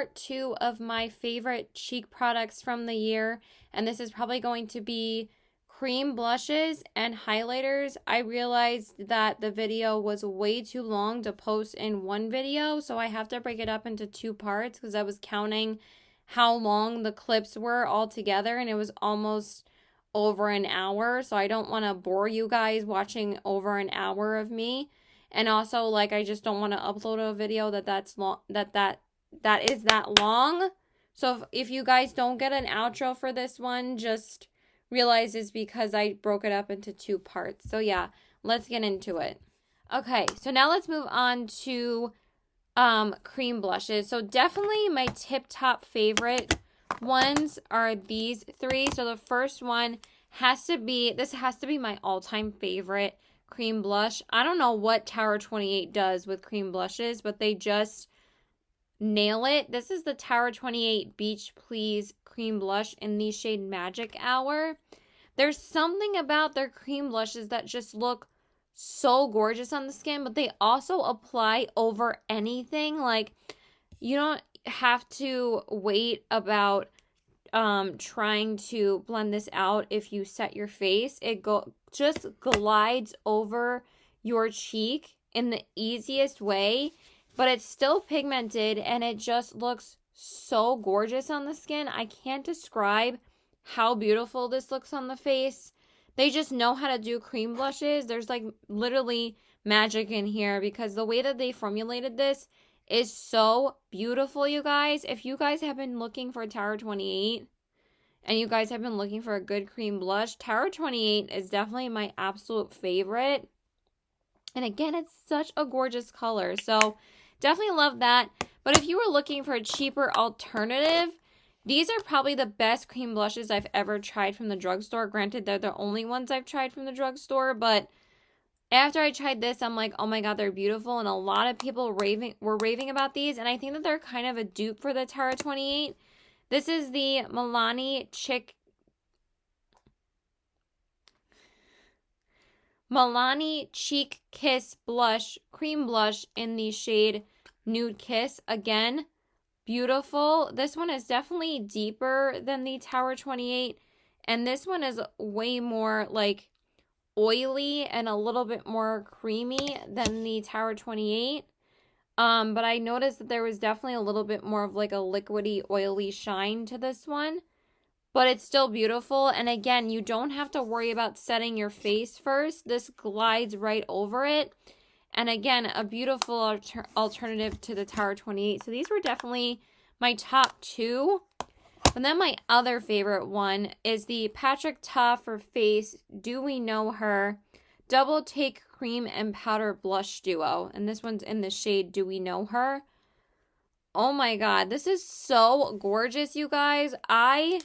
part 2 of my favorite cheek products from the year, and this is probably going to be cream blushes and highlighters. I realized that the video was way too long to post in one video, so I have to break it up into 2 parts because I was counting how long the clips were all together, and it was almost over an hour, so I don't want to bore you guys watching over an hour of me. And also, like, I just don't want to upload a video that's long, that is that long. So if you guys don't get an outro for this one, just realize it's because I broke it up into 2 parts. So yeah, let's get into it. Okay, so now let's move on to cream blushes. So definitely my tip-top favorite ones are these 3. So the first one has to be my all-time favorite cream blush. I don't know what Tower 28 does with cream blushes, but they just nail it. This is the Tower 28 Beach Please cream blush in the shade Magic Hour. There's something about their cream blushes that just look so gorgeous on the skin, but they also apply over anything. Like, you don't have to wait about trying to blend this out if you set your face. It just glides over your cheek in the easiest way, but it's still pigmented and it just looks so gorgeous on the skin. I can't describe how beautiful this looks on the face. They just know how to do cream blushes. There's like literally magic in here because the way that they formulated this is so beautiful, you guys. If you guys have been looking for Tower 28 and you guys have been looking for a good cream blush, Tower 28 is definitely my absolute favorite. And again, it's such a gorgeous color. So definitely love that. But if you were looking for a cheaper alternative, these are probably the best cream blushes I've ever tried from the drugstore. Granted, they're the only ones I've tried from the drugstore, but after I tried this, I'm like, oh my god, they're beautiful. And a lot of people were raving about these, and I think that they're kind of a dupe for the Tower 28. This is the Milani Cheek Kiss Blush, cream blush in the shade Nude Kiss. Again, beautiful. This one is definitely deeper than the Tower 28, and this one is way more like oily and a little bit more creamy than the Tower 28. But I noticed that there was definitely a little bit more of like a liquidy, oily shine to this one. But it's still beautiful. And again, you don't have to worry about setting your face first. This glides right over it. And again, a beautiful alternative to the Tower 28. So these were definitely my top 2. And then my other favorite one is the Patrick Ta for Face Do We Know Her Double Take Cream and Powder Blush Duo. And this one's in the shade Do We Know Her. Oh my god, this is so gorgeous, you guys. I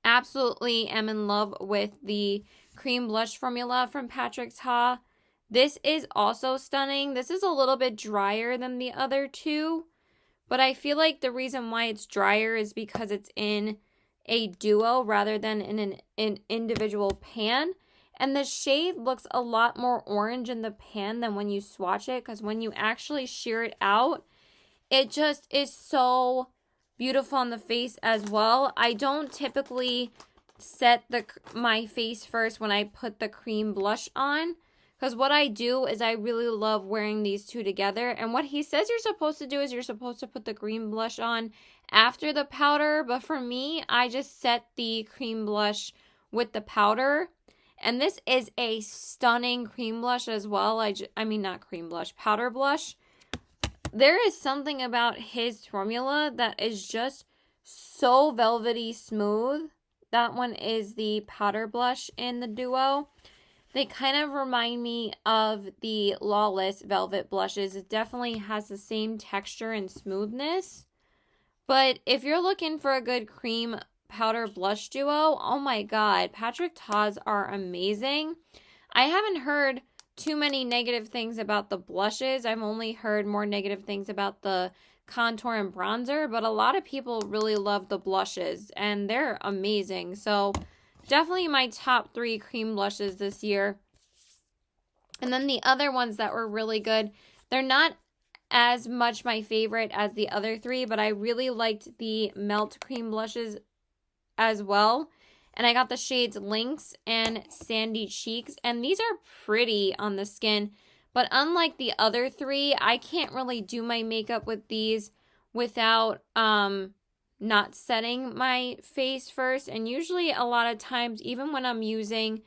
absolutely am in love with the cream blush formula from Patrick Ta. This is also stunning. This is a little bit drier than the other 2. But I feel like the reason why it's drier is because it's in a duo rather than in an individual pan. And the shade looks a lot more orange in the pan than when you swatch it. Because when you actually shear it out, it just is so beautiful on the face as well. I don't typically set my face first when I put the cream blush on. Because what I do is I really love wearing these 2 together. And what he says you're supposed to do is you're supposed to put the cream blush on after the powder. But for me, I just set the cream blush with the powder. And this is a stunning cream blush as well. I mean, not cream blush, powder blush. There is something about his formula that is just so velvety smooth. That one is the powder blush in the duo. They kind of remind me of the Lawless Velvet blushes. It definitely has the same texture and smoothness. But if you're looking for a good cream powder blush duo, oh my god, Patrick Ta's are amazing. I haven't heard too many negative things about the blushes. I've only heard more negative things about the contour and bronzer, but a lot of people really love the blushes, and they're amazing. So definitely my top 3 cream blushes this year. And then the other ones that were really good, they're not as much my favorite as the other three, but I really liked the Melt Cream blushes as well. And I got the shades Lynx and Sandy Cheeks, and these are pretty on the skin. But unlike the other three, I can't really do my makeup with these without not setting my face first. And usually a lot of times, even when I'm using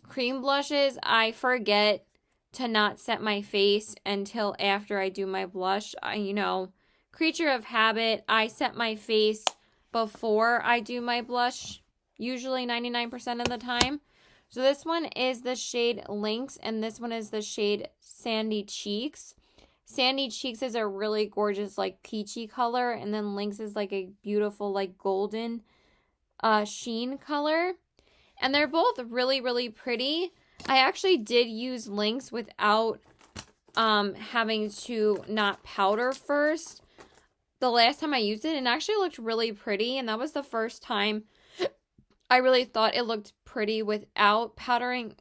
cream blushes, I forget to not set my face until after I do my blush. You know, creature of habit, I set my face before I do my blush, usually 99% of the time. So this one is the shade Lynx, and this one is the shade Sandy Cheeks. Sandy Cheeks is a really gorgeous, like, peachy color, and then Lynx is like a beautiful, like, golden sheen color. And they're both really, really pretty. I actually did use Lynx without having to not powder first the last time I used it, and it actually looked really pretty, and that was the first time I really thought it looked pretty without powdering,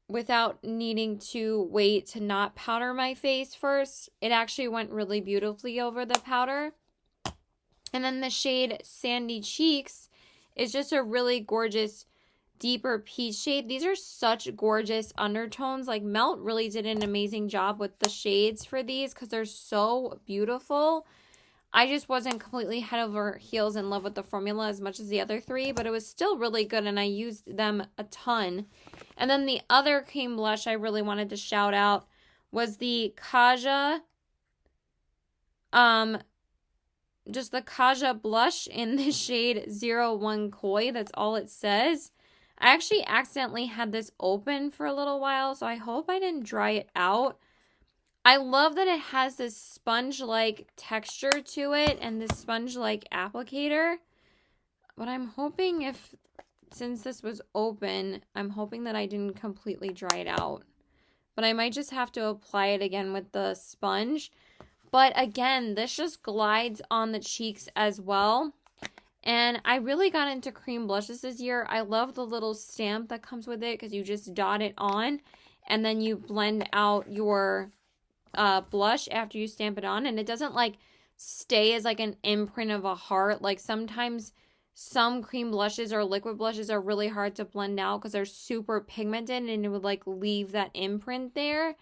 without needing to wait to not powder my face first. It actually went really beautifully over the powder. And then the shade Sandy Cheeks is just a really gorgeous, deeper peach shade. These are such gorgeous undertones. Like, Melt really did an amazing job with the shades for these because they're so beautiful. I just wasn't completely head over heels in love with the formula as much as the other three, but it was still really good, and I used them a ton. And then the other cream blush I really wanted to shout out was the Kaja, just the Kaja blush in the shade 01 Koi. That's all it says. I actually accidentally had this open for a little while, so I hope I didn't dry it out. I love that it has this sponge-like texture to it and this sponge-like applicator. But I'm hoping since this was open, I'm hoping that I didn't completely dry it out. But I might just have to apply it again with the sponge. But again, this just glides on the cheeks as well. And I really got into cream blushes this year. I love the little stamp that comes with it because you just dot it on and then you blend out your blush after you stamp it on, and it doesn't like stay as like an imprint of a heart. Like, sometimes some cream blushes or liquid blushes are really hard to blend out because they're super pigmented and it would like leave that imprint there.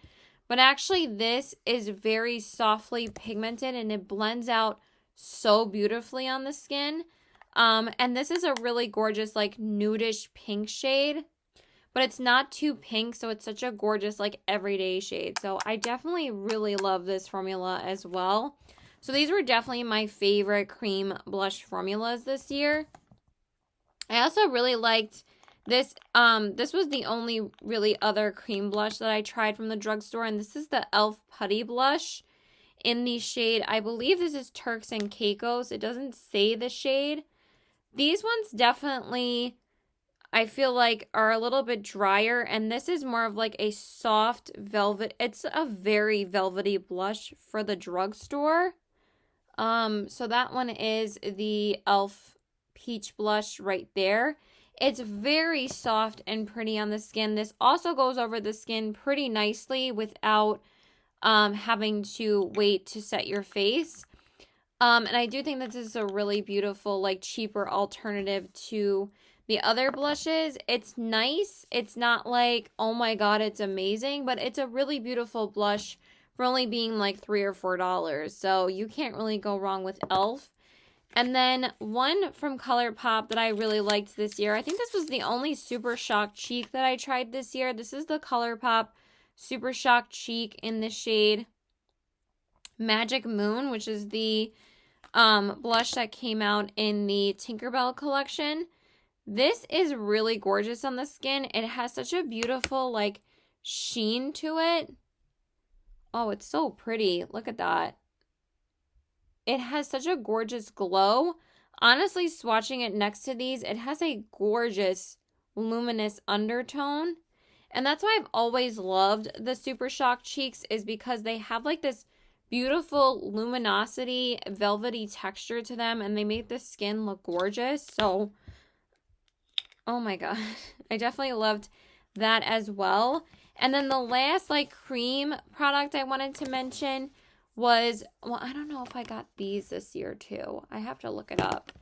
But actually this is very softly pigmented and it blends out so beautifully on the skin. And this is a really gorgeous like nudish pink shade. But it's not too pink, so it's such a gorgeous, like, everyday shade. So I definitely really love this formula as well. So these were definitely my favorite cream blush formulas this year. I also really liked this. This was the only really other cream blush that I tried from the drugstore. And this is the e.l.f. Putty Blush in the shade, I believe this is Turks and Caicos. It doesn't say the shade. These ones definitely, I feel like, are a little bit drier, and this is more of like a soft velvet. It's a very velvety blush for the drugstore. So that one is the e.l.f. Peach Blush right there. It's very soft and pretty on the skin. This also goes over the skin pretty nicely without having to wait to set your face. And I do think that this is a really beautiful, like, cheaper alternative to the other blushes. It's nice. It's not like, oh my god, it's amazing, but it's a really beautiful blush for only being like $3 or $4. So you can't really go wrong with e.l.f. And then one from Colourpop that I really liked this year. I think this was the only Super Shock Cheek that I tried this year. This is the Colourpop Super Shock Cheek in the shade Magic Moon, which is the blush that came out in the Tinkerbell collection. This is really gorgeous on the skin. It has such a beautiful, like, sheen to it. Oh, it's so pretty. Look at that. It has such a gorgeous glow. Honestly, swatching it next to these, it has a gorgeous, luminous undertone. And that's why I've always loved the Super Shock Cheeks, is because they have, like, this beautiful luminosity, velvety texture to them, and they make the skin look gorgeous. So, oh my god, I definitely loved that as well. And then the last like cream product I wanted to mention was, well, I don't know if I got these this year too. I have to look it up.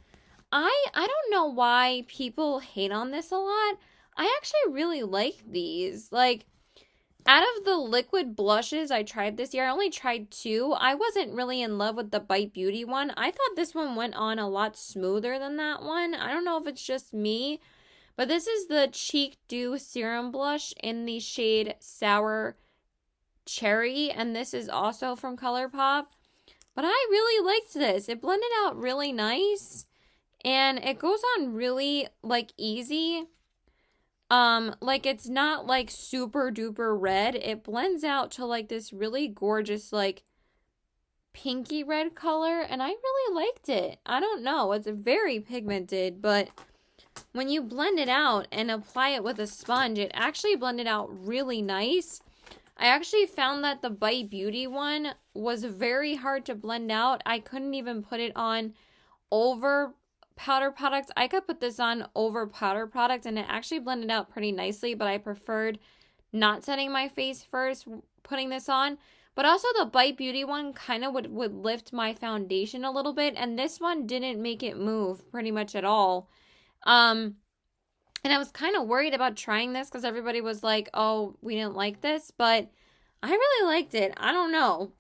I don't know why people hate on this a lot. I actually really like these. Like, out of the liquid blushes I tried this year, I only tried 2. I wasn't really in love with the Bite Beauty one. I thought this one went on a lot smoother than that one. I don't know if it's just me, but this is the Cheek Dew Serum Blush in the shade Sour Cherry, and this is also from Colourpop. But I really liked this. It blended out really nice, and it goes on really, like, easy. Like, it's not, like, super duper red. It blends out to, like, this really gorgeous, like, pinky red color, and I really liked it. I don't know. It's very pigmented, but when you blend it out and apply it with a sponge, it actually blended out really nice. I actually found that the Bite Beauty one was very hard to blend out. I couldn't even put it on over powder products. I could put this on over powder products and it actually blended out pretty nicely, but I preferred not setting my face first, putting this on. But also the Bite Beauty one kind of would lift my foundation a little bit, and this one didn't make it move pretty much at all. And I was kind of worried about trying this because everybody was like, oh, we didn't like this, but I really liked it. I don't know.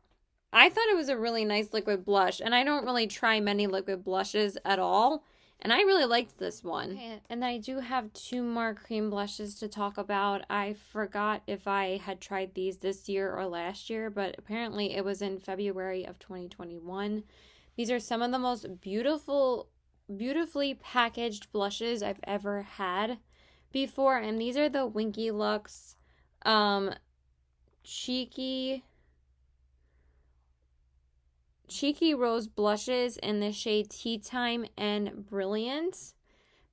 I thought it was a really nice liquid blush, and I don't really try many liquid blushes at all, and I really liked this one. Okay, and I do have 2 more cream blushes to talk about. I forgot if I had tried these this year or last year, but apparently it was in February of 2021. These are some of the most beautifully packaged blushes I've ever had before, and these are the Winky Lux Cheeky Rose blushes in the shade Tea Time and Brilliant.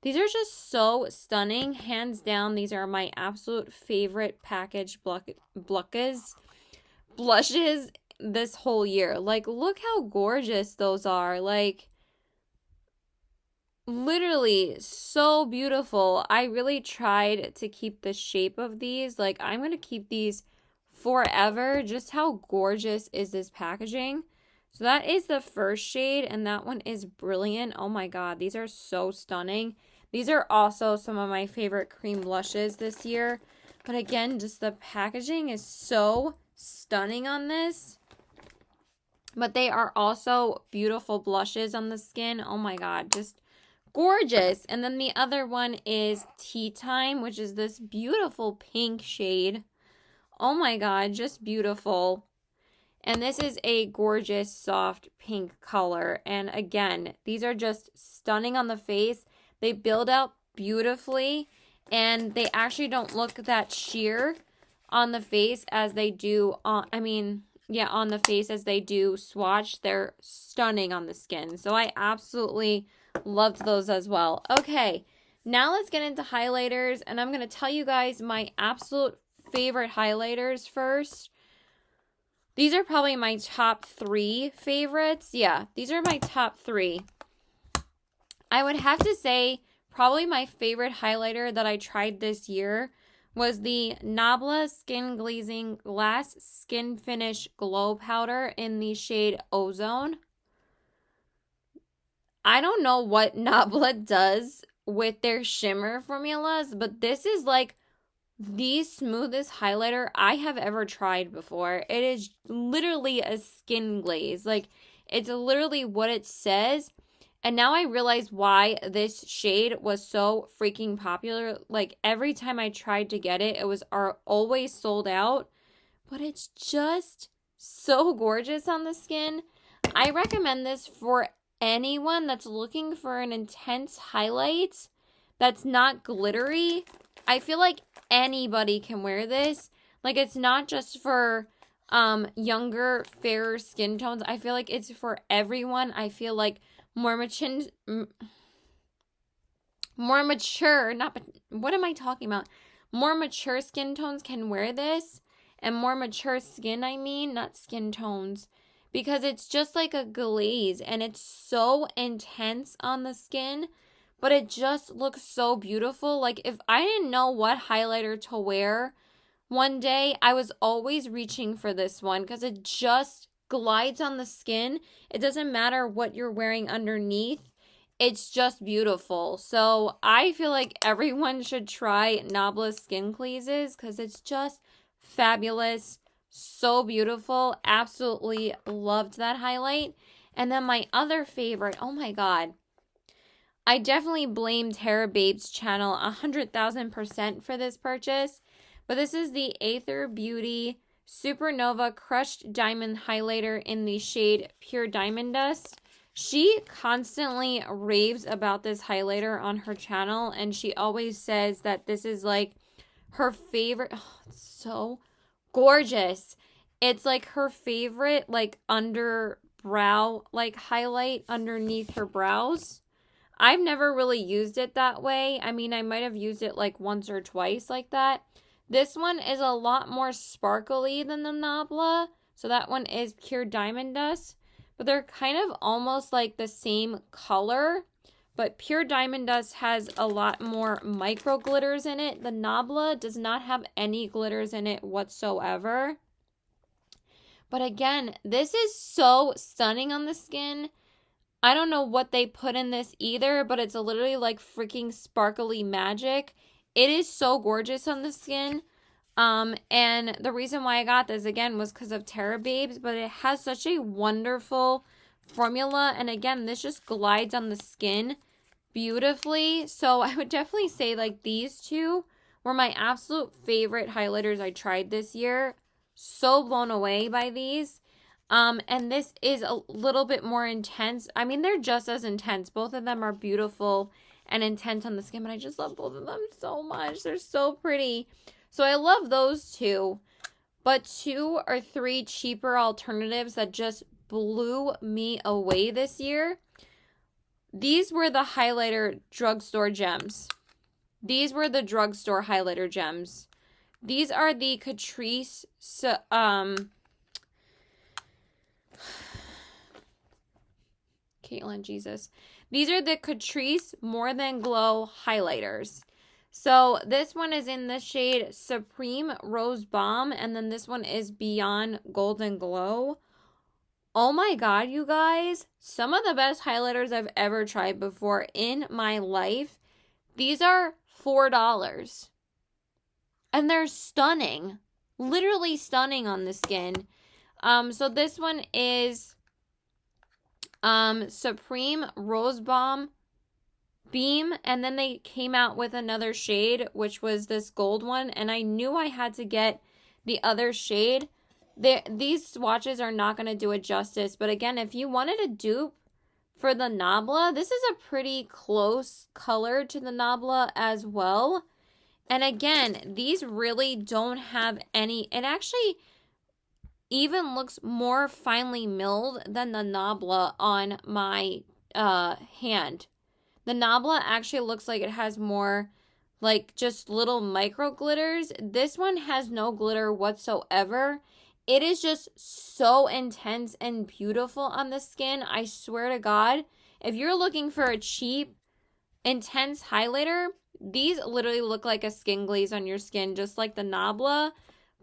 These are just so stunning. Hands down, these are my absolute favorite packaged blushes this whole year. Like, look how gorgeous those are. Like, literally so beautiful. I really tried to keep the shape of these. Like, I'm going to keep these forever. Just how gorgeous is this packaging? So that is the first shade, and that one is Brilliant. Oh my god, these are so stunning. These are also some of my favorite cream blushes this year. But again, just the packaging is so stunning on this. But they are also beautiful blushes on the skin. Oh my god, just gorgeous. And then the other one is Tea Time, which is this beautiful pink shade. Oh my god, just beautiful. And this is a gorgeous soft pink color. And again, these are just stunning on the face. They build out beautifully, and they actually don't look that sheer on the face as they do on, on the face as they do swatch. They're stunning on the skin. So I absolutely loved those as well. Okay, now let's get into highlighters, and I'm going to tell you guys my absolute favorite highlighters first. These are probably my top 3 favorites. Yeah, these are my top 3. I would have to say probably my favorite highlighter that I tried this year was the Nabla Skin Glazing Glass Skin Finish Glow Powder in the shade Ozone. I don't know what Nabla does with their shimmer formulas, but this is like the smoothest highlighter I have ever tried before. It is literally a skin glaze. Like, it's literally what it says. And now I realize why this shade was so freaking popular. Like, every time I tried to get it, it was always sold out. But it's just so gorgeous on the skin. I recommend this for anyone that's looking for an intense highlight that's not glittery. I feel like anybody can wear this. Like, it's not just for younger, fairer skin tones. I feel like it's for everyone. I feel like more mature, what am I talking about? More mature skin tones can wear this, and more mature skin, not skin tones, because it's just like a glaze, and it's so intense on the skin, but it just looks so beautiful. Like, if I didn't know what highlighter to wear one day, I was always reaching for this one because it just glides on the skin. It doesn't matter what you're wearing underneath. It's just beautiful. So I feel like everyone should try Nabla Skin Glazes because it's just fabulous. So beautiful. Absolutely loved that highlight. And then my other favorite, oh my God. I definitely blame Tara Babe's channel 100,000% for this purchase. But this is the Aether Beauty Supernova Crushed Diamond Highlighter in the shade Pure Diamond Dust. She constantly raves about this highlighter on her channel, and she always says that this is like her favorite. Oh, it's so gorgeous. It's like her favorite like underbrow like highlight underneath her brows. I've never really used it that way. I mean, I might have used it like once or twice like that. This one is a lot more sparkly than the Nabla. So that one is Pure Diamond Dust. But they're kind of almost like the same color. But Pure Diamond Dust has a lot more micro glitters in it. The Nabla does not have any glitters in it whatsoever. But again, this is so stunning on the skin. I don't know what they put in this either, but it's literally like freaking sparkly magic. It is so gorgeous on the skin. And the reason why I got this again was because of Tara Babes, but it has such a wonderful formula. And again, this just glides on the skin beautifully. So I would definitely say like these two were my absolute favorite highlighters I tried this year. So blown away by these. And this is a little bit more intense. I mean, they're just as intense. Both of them are beautiful and intense on the skin, but I just love both of them so much. They're so pretty. So I love those two. But 2 or 3 cheaper alternatives that just blew me away this year. These were the highlighter drugstore gems. These were the drugstore highlighter gems. These are the Catrice, Caitlin, Jesus. These are the Catrice More Than Glow highlighters. So this one is in the shade Supreme Rose Balm, and then this one is Beyond Golden Glow. Oh my God, you guys. Some of the best highlighters I've ever tried before in my life. These are $4. And they're stunning. Literally stunning on the skin. So this one is Supreme Rose Balm Beam, and then they came out with another shade, which was this gold one, and I knew I had to get the other shade. These swatches are not going to do it justice, but again, if you wanted a dupe for the Nabla, this is a pretty close color to the Nabla as well. And again, these really don't have any, it actually even looks more finely milled than the Nabla on my hand. The Nabla actually looks like it has more like just little micro glitters. This one has no glitter whatsoever. It is just so intense and beautiful on the skin. I swear to God, if you're looking for a cheap, intense highlighter, these literally look like a skin glaze on your skin, just like the Nabla.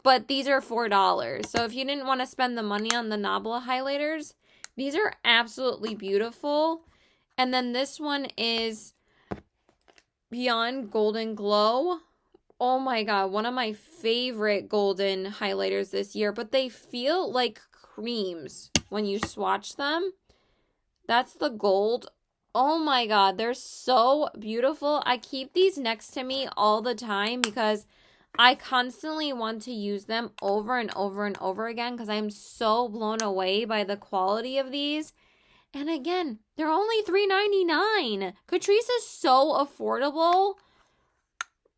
But these are $4. So if you didn't want to spend the money on the Nabla highlighters, these are absolutely beautiful. And then this one is Beyond Golden Glow. Oh my God, one of my favorite golden highlighters this year. But they feel like creams when you swatch them. That's the gold. Oh my God, they're so beautiful. I keep these next to me all the time because I constantly want to use them over and over and over again because I'm so blown away by the quality of these. And again, they're only $3.99. Catrice is so affordable,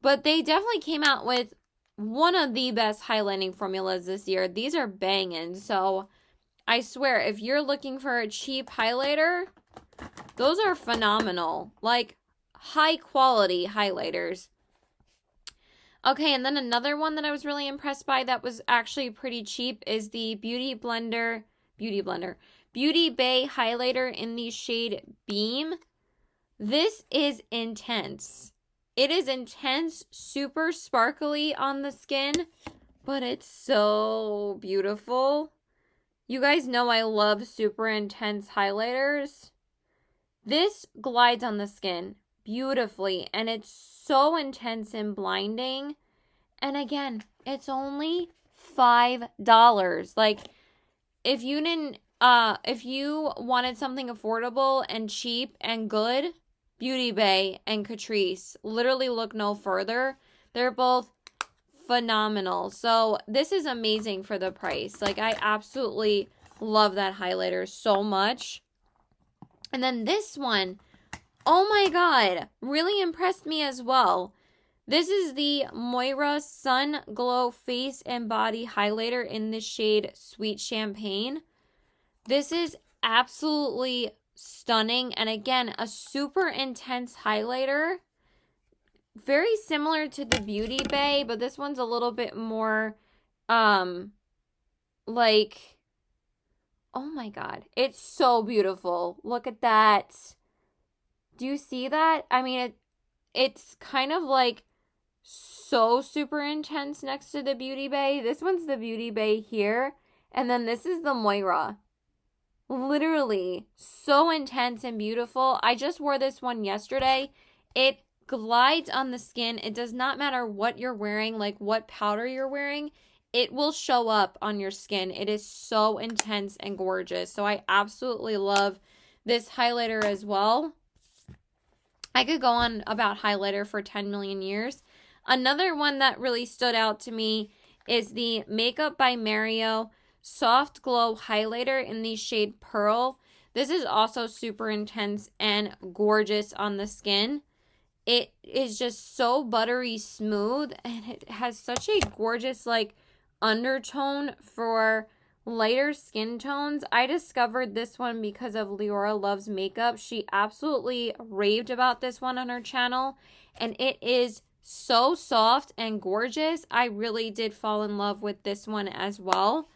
but they definitely came out with one of the best highlighting formulas this year. These are banging. So I swear, if you're looking for a cheap highlighter, those are phenomenal. Like high quality highlighters. Okay, and then another one that I was really impressed by that was actually pretty cheap is the Beauty Bay highlighter in the shade Beam. This is intense. It is intense, super sparkly on the skin. but it's so beautiful. You guys know I love super intense highlighters. This glides on the skin beautifully, and it's so intense and blinding. And again, it's only $5. Like, if you wanted something affordable and cheap and good, Beauty Bay and Catrice, literally look no further. They're both phenomenal. So this is amazing for the price. Like, I absolutely love that highlighter so much. And then this one, oh my god, really impressed me as well. This is the Moira Sun Glow Face and Body Highlighter in the shade Sweet Champagne. This is absolutely stunning, and again, a super intense highlighter. Very similar to the Beauty Bay, but this one's a little bit more, like, oh my god, it's so beautiful. Look at that. Do you see that? I mean, it's kind of like so super intense next to the Beauty Bay. This one's the Beauty Bay here, and then this is the Moira. Literally so intense and beautiful. I just wore this one yesterday. It glides on the skin. It does not matter what you're wearing, like what powder you're wearing. It will show up on your skin. It is so intense and gorgeous. So I absolutely love this highlighter as well. I could go on about highlighter for 10 million years. Another one that really stood out to me is the Makeup by Mario Soft Glow Highlighter in the shade Pearl. This is also super intense and gorgeous on the skin. It is just so buttery smooth, and it has such a gorgeous like undertone for lighter skin tones. I discovered this one because of Leora Loves Makeup. She absolutely raved about this one on her channel, and it is so soft and gorgeous. I really did fall in love with this one as well.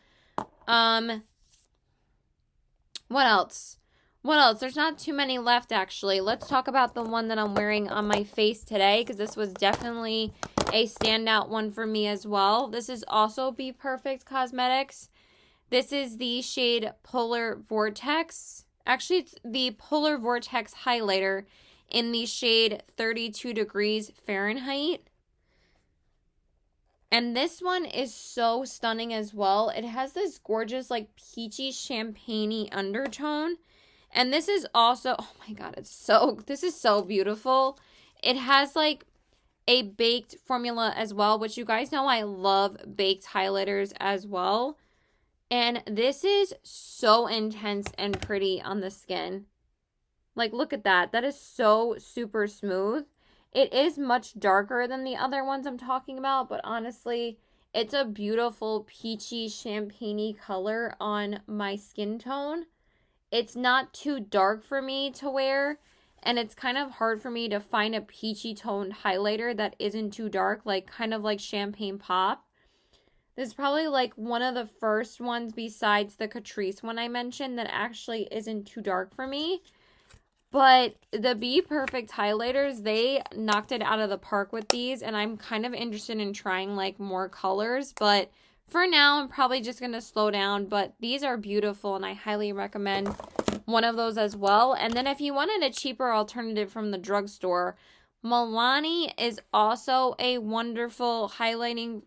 What else? There's not too many left, actually. Let's talk about the one that I'm wearing on my face today, because this was definitely a standout one for me as well. This is also Be Perfect Cosmetics. This is the shade Polar Vortex. Actually, it's the Polar Vortex highlighter in the shade 32 degrees Fahrenheit. And this one is so stunning as well. It has this gorgeous, like, peachy, champagne-y undertone. And this is also, oh my god, this is so beautiful. It has, like, a baked formula as well, which you guys know I love baked highlighters as well. And this is so intense and pretty on the skin. Like, look at that. That is so super smooth. It is much darker than the other ones I'm talking about, but honestly, it's a beautiful peachy champagne-y color on my skin tone. It's not too dark for me to wear, and it's kind of hard for me to find a peachy toned highlighter that isn't too dark, like kind of like Champagne Pop. This is probably like one of the first ones besides the Catrice one I mentioned that actually isn't too dark for me. But the Be Perfect highlighters, they knocked it out of the park with these, and I'm kind of interested in trying like more colors, but for now I'm probably just going to slow down. But these are beautiful, and I highly recommend one of those as well. And then if you wanted a cheaper alternative from the drugstore, Milani is also a wonderful highlighting,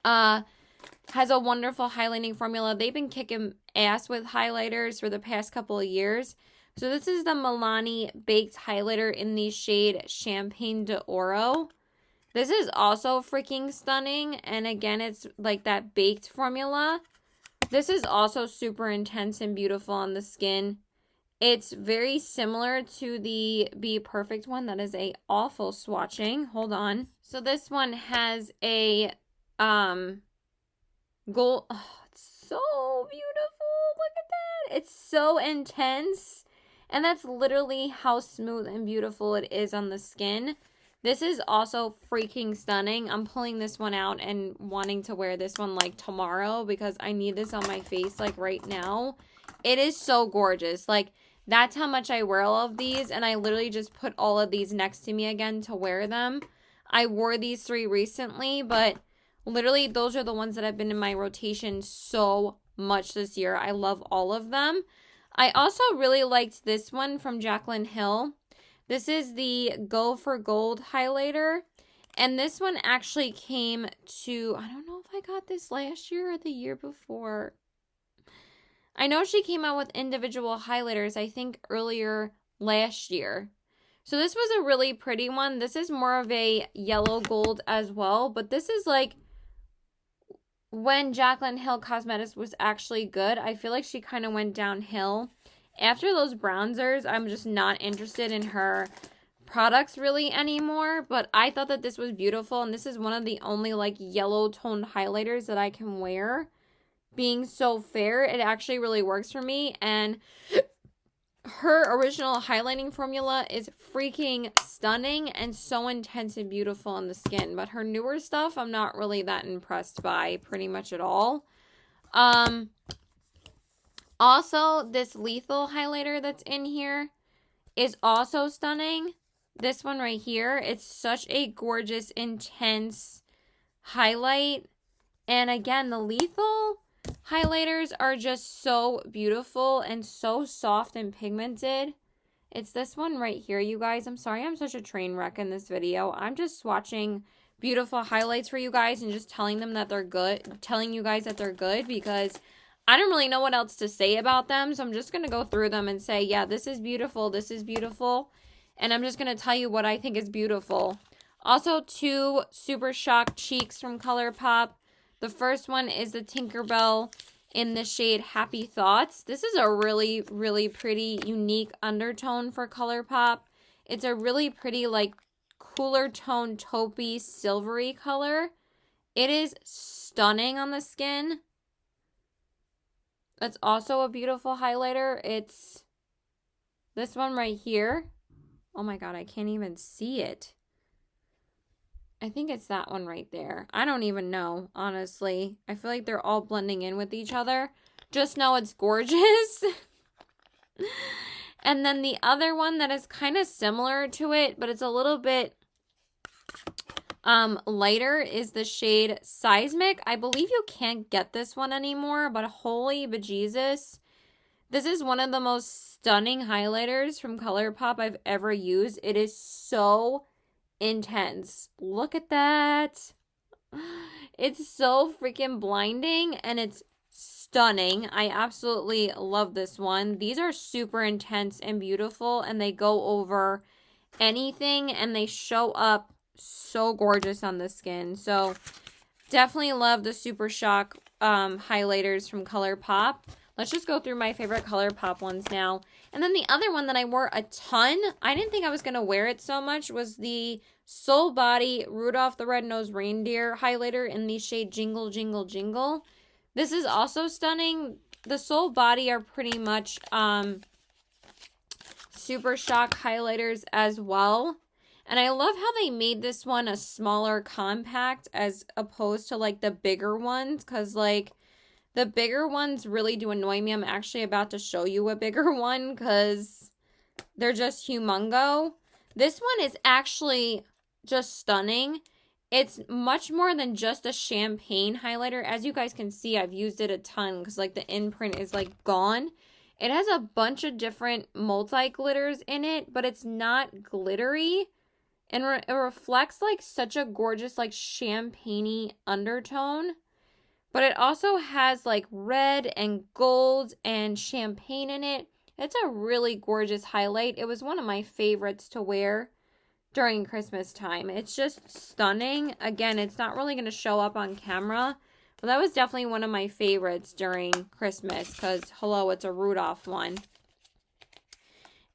has a wonderful highlighting formula. They've been kicking ass with highlighters for the past couple of years. So this is the Milani Baked Highlighter in the shade Champagne d'Oro. This is also freaking stunning. And again, it's like that baked formula. This is also super intense and beautiful on the skin. It's very similar to the Be Perfect one. That is a awful swatching. Hold on. So this one has a gold. Oh, it's so beautiful. Look at that. It's so intense. And that's literally how smooth and beautiful it is on the skin. This is also freaking stunning. I'm pulling this one out and wanting to wear this one like tomorrow because I need this on my face like right now. It is so gorgeous. Like, that's how much I wear all of these, and I literally just put all of these next to me again to wear them. I wore these 3 recently, but Literally, those are the ones that have been in my rotation so much this year. I love all of them. I also really liked this one from Jaclyn Hill. This is the Go for Gold highlighter. And this one actually came to, I don't know if I got this last year or the year before. I know she came out with individual highlighters, I think earlier last year. So this was a really pretty one. This is more of a yellow gold as well. But this is like when Jaclyn Hill Cosmetics was actually good. I feel like she kind of went downhill. After those bronzers, I'm just not interested in her products really anymore. But I thought that this was beautiful. And this is one of the only like yellow toned highlighters that I can wear. Being so fair, it actually really works for me. And her original highlighting formula is freaking stunning and so intense and beautiful on the skin. But her newer stuff, I'm not really that impressed by pretty much at all. Also, this Lethal highlighter that's in here is also stunning. This one right here, it's such a gorgeous, intense highlight. And again, the Lethal highlighters are just so beautiful and so soft and pigmented. It's this one right here, you guys. I'm sorry I'm such a train wreck in this video. I'm just swatching beautiful highlights for you guys and just telling them that they're good, telling you guys that they're good because I don't really know what else to say about them. So I'm just going to go through them and say, yeah, this is beautiful. This is beautiful. And I'm just going to tell you what I think is beautiful. Also, two Super Shock cheeks from Colourpop. The first one is the Tinkerbell in the shade Happy Thoughts. This is a really, really pretty, unique undertone for Colourpop. It's a really pretty, like, cooler tone, taupey, silvery color. It is stunning on the skin. That's also a beautiful highlighter. It's this one right here. Oh my god, I can't even see it. I think it's that one right there. I don't even know, honestly. I feel like they're all blending in with each other. Just know it's gorgeous. And then the other one that is kind of similar to it, but it's a little bit lighter, is the shade Seismic. I believe you can't get this one anymore, but holy bejesus. This is one of the most stunning highlighters from Colourpop I've ever used. It is so intense. Look at that. It's so freaking blinding and it's stunning. I absolutely love this one. These are super intense and beautiful and they go over anything and they show up so gorgeous on the skin. So definitely love the Super Shock highlighters from Colourpop. Let's just go through my favorite Colourpop ones now. And then the other one that I wore a ton, I didn't think I was going to wear it so much, was the Soul Body Rudolph the Red-Nosed Reindeer highlighter in the shade Jingle, Jingle, Jingle. This is also stunning. The Soul Body are pretty much Super Shock highlighters as well. And I love how they made this one a smaller compact as opposed to like the bigger ones. Because like the bigger ones really do annoy me. I'm actually about to show you a bigger one because they're just humongo. This one is actually just stunning. It's much more than just a champagne highlighter. As you guys can see, I've used it a ton because like the imprint is like gone. It has a bunch of different multi-glitters in it, but it's not glittery. And it reflects like such a gorgeous like champagne-y undertone. But it also has like red and gold and champagne in it. It's a really gorgeous highlight. It was one of my favorites to wear during Christmas time. It's just stunning. Again, it's not really going to show up on camera. But that was definitely one of my favorites during Christmas. Because, hello, it's a Rudolph one.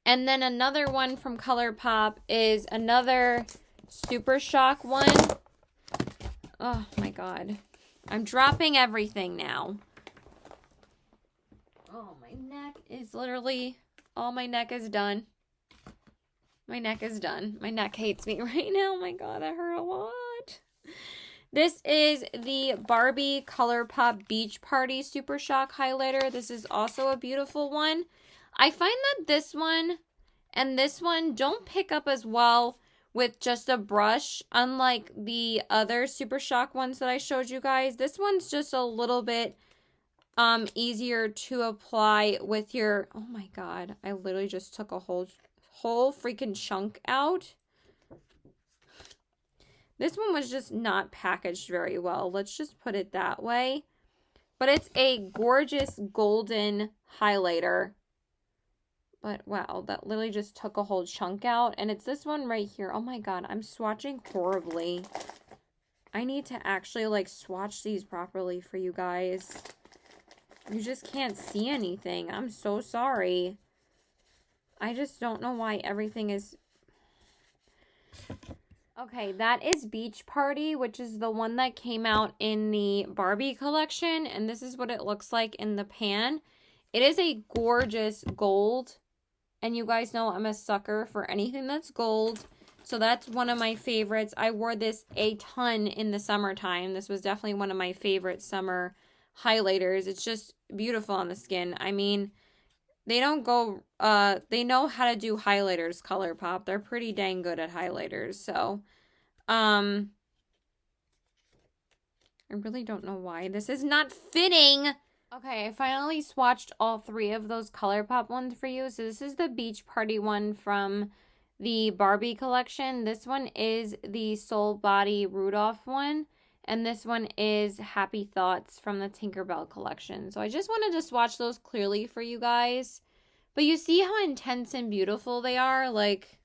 And then another one from Colourpop is another Super Shock one. Oh my god. I'm dropping everything now. Oh, my neck is literally... all my neck is done. My neck is done. My neck hates me right now. Oh my god, that hurt a lot. This is the Barbie Colourpop Beach Party Super Shock highlighter. This is also a beautiful one. I find that this one and this one don't pick up as well with just a brush. Unlike the other Super Shock ones that I showed you guys, this one's just a little bit easier to apply with your, oh my god, I literally just took a whole freaking chunk out. This one was just not packaged very well. Let's just put it that way. But it's a gorgeous golden highlighter. But wow, that literally just took a whole chunk out. And it's this one right here. Oh my god, I'm swatching horribly. I need to actually like swatch these properly for you guys. You just can't see anything. I'm so sorry. I just don't know why everything is... Okay, that is Beach Party, which is the one that came out in the Barbie collection. And this is what it looks like in the pan. It is a gorgeous gold. And you guys know I'm a sucker for anything that's gold. So that's one of my favorites. I wore this a ton in the summertime. This was definitely one of my favorite summer highlighters. It's just beautiful on the skin. I mean, they don't go, they know how to do highlighters, Colourpop. They're pretty dang good at highlighters. So, I really don't know why this is not fitting. Okay, I finally swatched all three of those Colourpop ones for you. So this is the Beach Party one from the Barbie collection. This one is the Soul Body Rudolph one. And this one is Happy Thoughts from the Tinkerbell collection. So I just wanted to swatch those clearly for you guys. But you see how intense and beautiful they are? Like,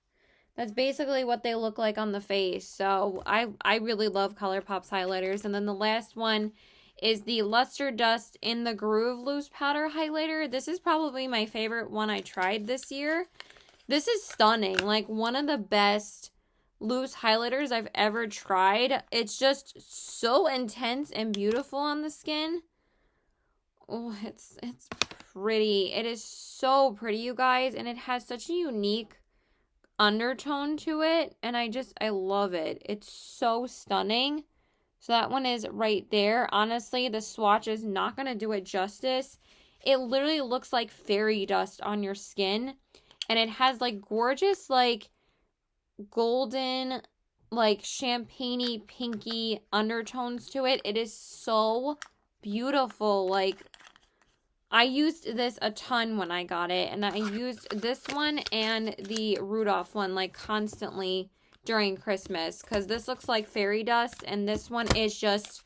that's basically what they look like on the face. So I really love Colourpop's highlighters. And then the last one is the Luster Dust in the Groove Loose Powder Highlighter. This is probably my favorite one I tried this year. This is stunning. Like, one of the best loose highlighters I've ever tried. It's just so intense and beautiful on the skin. Oh, it's pretty. It is so pretty, you guys, and it has such a unique undertone to it, and I love it. It's so stunning. So that one is right there. Honestly, the swatch is not going to do it justice. It literally looks like fairy dust on your skin, and it has like gorgeous like golden, like champagne-y, pinky undertones to it. It is so beautiful. Like, I used this a ton when I got it, and I used this one and the Rudolph one like constantly during Christmas because this looks like fairy dust, and this one is just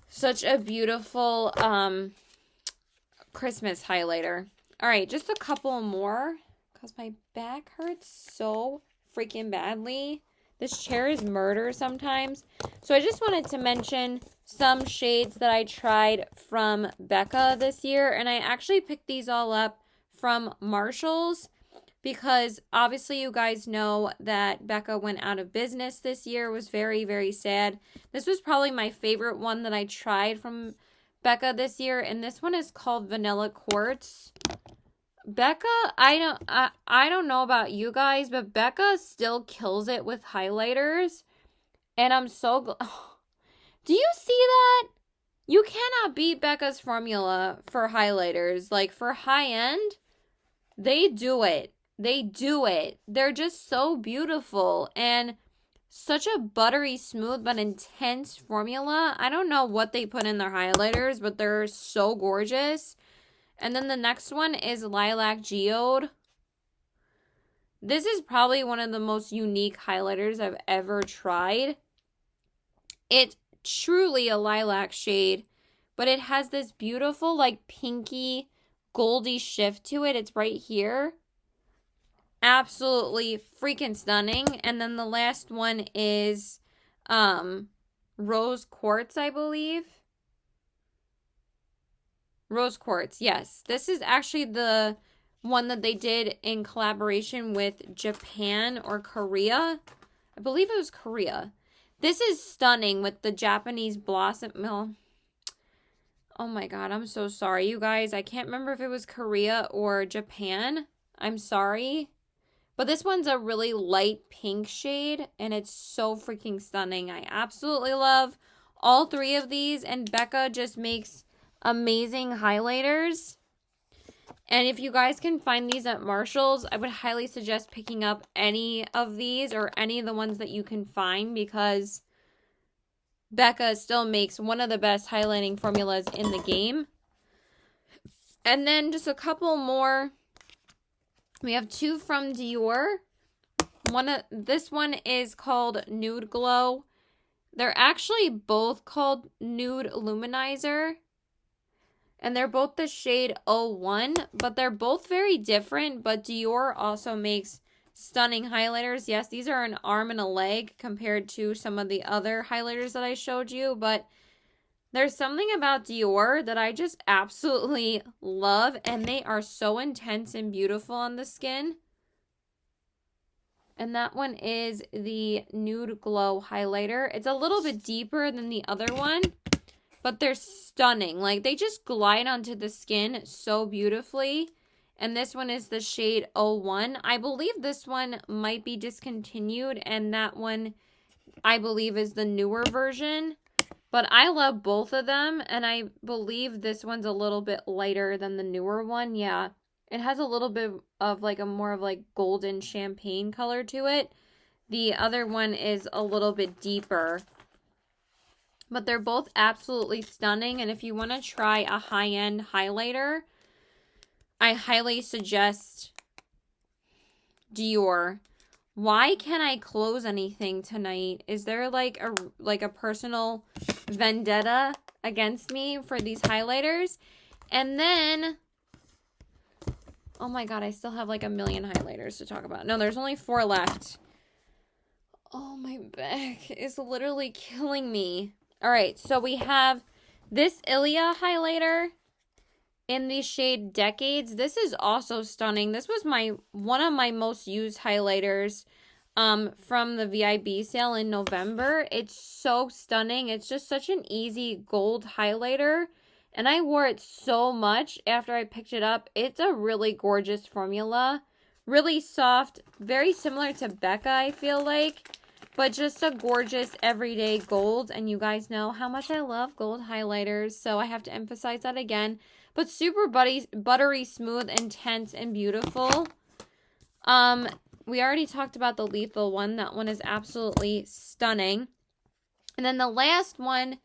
such a beautiful Christmas highlighter. All right, just a couple more because my back hurts so freaking badly. This chair is murder sometimes. So I just wanted to mention some shades that I tried from Becca this year. And I actually picked these all up from Marshall's because obviously you guys know that Becca went out of business this year. It was very, very sad. This was probably my favorite one that I tried from Becca this year. And this one is called Vanilla Quartz. Becca, I don't know about you guys, but Becca still kills it with highlighters. And I'm so do you see that? You cannot beat Becca's formula for highlighters. Like, for high end, they do it. They do it. They're just so beautiful and such a buttery smooth but intense formula. I don't know what they put in their highlighters, but they're so gorgeous. And then the next one is Lilac Geode. This is probably one of the most unique highlighters I've ever tried. It's truly a lilac shade, but it has this beautiful like pinky goldy shift to it. It's right here. Absolutely freaking stunning. And then the last one is Rose Quartz, I believe. Rose Quartz, yes. This is actually the one that they did in collaboration with Japan or Korea. I believe it was Korea. This is stunning with the Japanese blossom. Oh my god, I'm so sorry, you guys. I can't remember if it was Korea or Japan. I'm sorry. But this one's a really light pink shade, and it's so freaking stunning. I absolutely love all three of these, and Becca just makes amazing highlighters. And if you guys can find these at Marshall's, I would highly suggest picking up any of these or any of the ones that you can find, because Becca still makes one of the best highlighting formulas in the game. And then just a couple more. We have two from Dior. This one is called Nude Glow. They're actually both called Nude Luminizer. And they're both the shade 01, but they're both very different. But Dior also makes stunning highlighters. Yes, these are an arm and a leg compared to some of the other highlighters that I showed you. But there's something about Dior that I just absolutely love. And they are so intense and beautiful on the skin. And that one is the Nude Glow highlighter. It's a little bit deeper than the other one, but they're stunning. Like, they just glide onto the skin so beautifully. And this one is the shade 01. I believe this one might be discontinued, and that one, I believe, is the newer version. But I love both of them, and I believe this one's a little bit lighter than the newer one. Yeah, it has a little bit of like a more of like golden champagne color to it. The other one is a little bit deeper. But they're both absolutely stunning. And if you want to try a high-end highlighter, I highly suggest Dior. Why can't I close anything tonight? Is there like a personal vendetta against me for these highlighters? And then, oh my god, I still have like a million highlighters to talk about. No, there's only 4 left. Oh, my back is literally killing me. All right, so we have this Ilia highlighter in the shade Decades. This is also stunning. This was one of my most used highlighters from the VIB sale in November. It's so stunning. It's just such an easy gold highlighter, and I wore it so much after I picked it up. It's a really gorgeous formula. Really soft, very similar to Becca, I feel like. But just a gorgeous everyday gold. And you guys know how much I love gold highlighters, so I have to emphasize that again. But super buttery smooth, intense, and beautiful. We already talked about the Lethal one. That one is absolutely stunning. And then the last one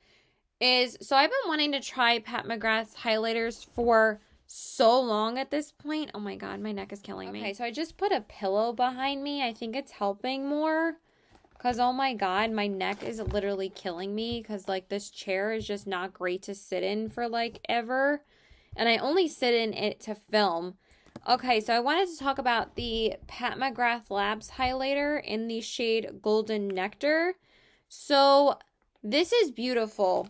is, so I've been wanting to try Pat McGrath's highlighters for so long at this point. Oh my god, my neck is killing me. Okay, so I just put a pillow behind me. I think it's helping more. Because, oh my god, my neck is literally killing me. Because, like, this chair is just not great to sit in for, like, ever. And I only sit in it to film. Okay, so I wanted to talk about the Pat McGrath Labs highlighter in the shade Golden Nectar. So, this is beautiful.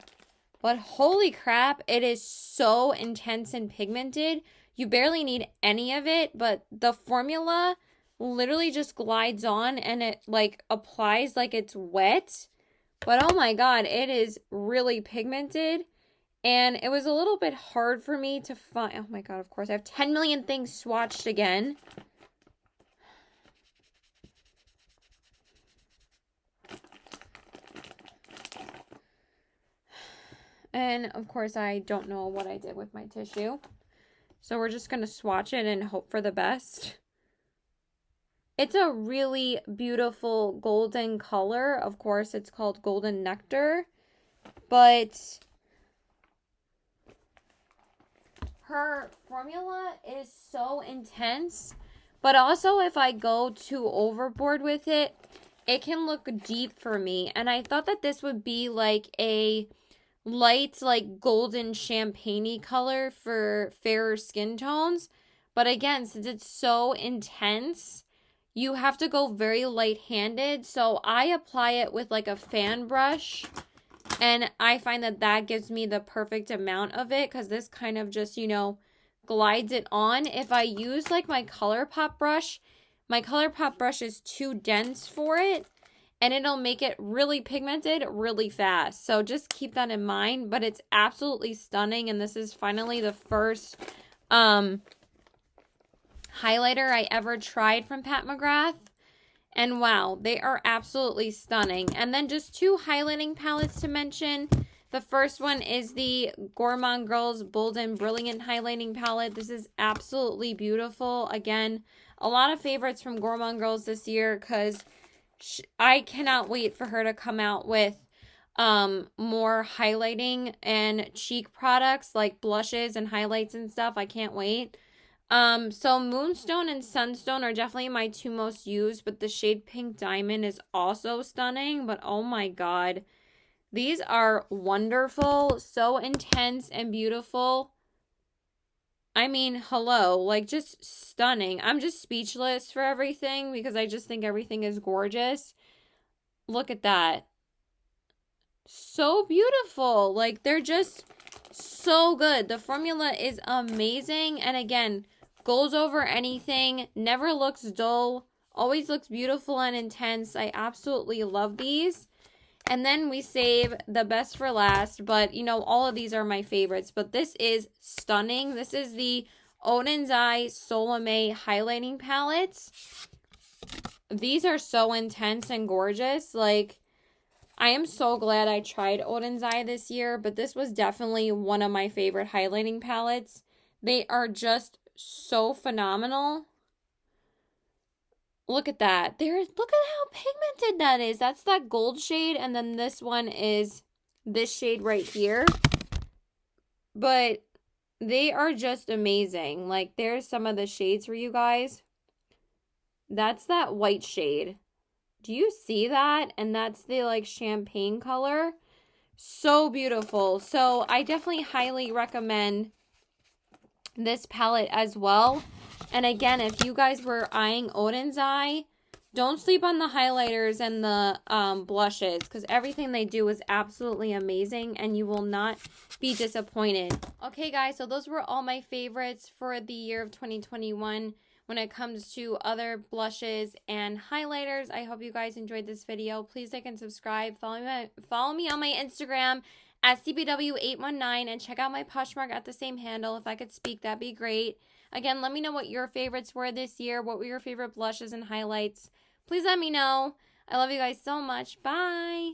But holy crap, it is so intense and pigmented. You barely need any of it. But the formula literally just glides on and it like applies like it's wet. But oh my god, it is really pigmented. And it was a little bit hard for me to find. Oh my god, of course. I have 10 million things swatched again. And of course, I don't know what I did with my tissue. So we're just going to swatch it and hope for the best. It's a really beautiful golden color. Of course, it's called Golden Nectar. But her formula is so intense. But also, if I go too overboard with it, it can look deep for me. And I thought that this would be like a light, like golden champagne-y color for fairer skin tones. But again, since it's so intense, you have to go very light-handed. So I apply it with like a fan brush. And I find that that gives me the perfect amount of it. Because this kind of just, you know, glides it on. If I use like my Colourpop brush is too dense for it. And it'll make it really pigmented really fast. So just keep that in mind. But it's absolutely stunning. And this is finally the first highlighter I ever tried from Pat McGrath. And wow, they are absolutely stunning. And then just 2 highlighting palettes to mention. The first one is the Gourmand Girls Bold and Brilliant Highlighting Palette. This is absolutely beautiful. Again, a lot of favorites from Gourmand Girls this year because I cannot wait for her to come out with more highlighting and cheek products like blushes and highlights and stuff. I can't wait. So Moonstone and Sunstone are definitely my two most used, but the shade Pink Diamond is also stunning. But oh my god, these are wonderful, so intense and beautiful. I mean, hello, like just stunning. I'm just speechless for everything because I just think everything is gorgeous. Look at that. So beautiful. Like they're just so good. The formula is amazing. And again, goes over anything, never looks dull, always looks beautiful and intense. I absolutely love these. And then we save the best for last, but you know, all of these are my favorites, but this is stunning. This is the Odin's Eye Soleil highlighting palettes. These are so intense and gorgeous. Like, I am so glad I tried Odin's Eye this year, but this was definitely one of my favorite highlighting palettes. They are just so phenomenal. Look at that. Look at how pigmented that is. That's that gold shade, and then this one is this shade right here. But they are just amazing. Like, there's some of the shades for you guys. That's that white shade. Do you see that? And that's the, like, champagne color. So beautiful. So, I definitely highly recommend this palette as well. And again, if you guys were eyeing Odin's Eye, don't sleep on the highlighters and the blushes because everything they do is absolutely amazing and you will not be disappointed. Okay, guys, so those were all my favorites for the year of 2021 when it comes to other blushes and highlighters. I hope you guys enjoyed this video. Please like and subscribe. Follow me on my Instagram at CBW819 and check out my Poshmark at the same handle. If I could speak, that'd be great. Again, let me know what your favorites were this year. What were your favorite blushes and highlights? Please let me know. I love you guys so much. Bye.